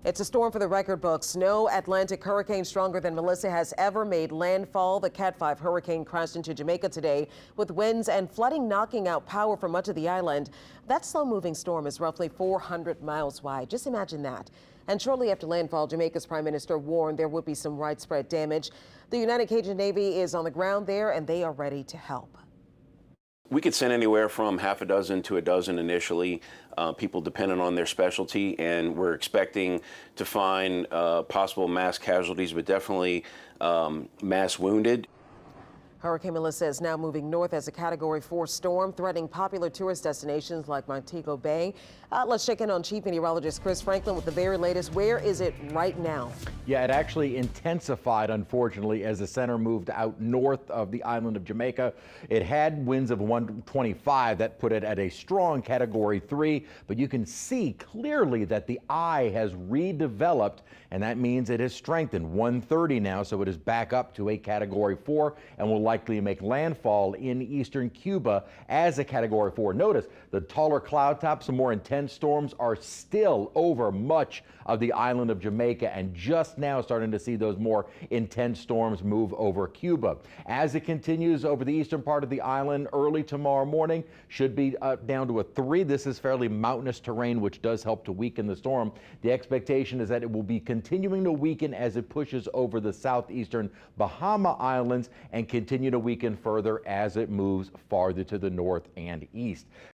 It's a storm for the record books. No Atlantic hurricane stronger than Melissa has ever made landfall. The Cat 5 hurricane crashed into Jamaica today with winds and flooding knocking out power for much of the island. That slow-moving storm is roughly 400 miles wide. Just imagine that. And shortly after landfall, Jamaica's prime minister warned there would be some widespread damage. The United Cajun Navy is on the ground there and they are ready to help. We could send anywhere from half a dozen to a dozen initially, people depending on their specialty, and we're expecting to find possible mass casualties, but definitely mass wounded. Hurricane Melissa is now moving north as a Category 4 storm, threatening popular tourist destinations like Montego Bay. Let's check in on Chief Meteorologist Chris Franklin with the very latest. Where is it right now? Yeah, it actually intensified, unfortunately, as the center moved out north of the island of Jamaica. It had winds of 125. That put it at a strong Category 3, but you can see clearly that the eye has redeveloped, and that means it has strengthened. 130 now, so it is back up to a Category 4 and will likely make landfall in eastern Cuba as a Category 4. Notice the taller cloud tops and more intense storms are still over much of the island of Jamaica, and just now starting to see those more intense storms move over Cuba. As it continues over the eastern part of the island, early tomorrow morning should be down to a 3. This is fairly mountainous terrain, which does help to weaken the storm. The expectation is that it will be continuing to weaken as it pushes over the southeastern Bahama Islands and continue to weaken further as it moves farther to the north and east.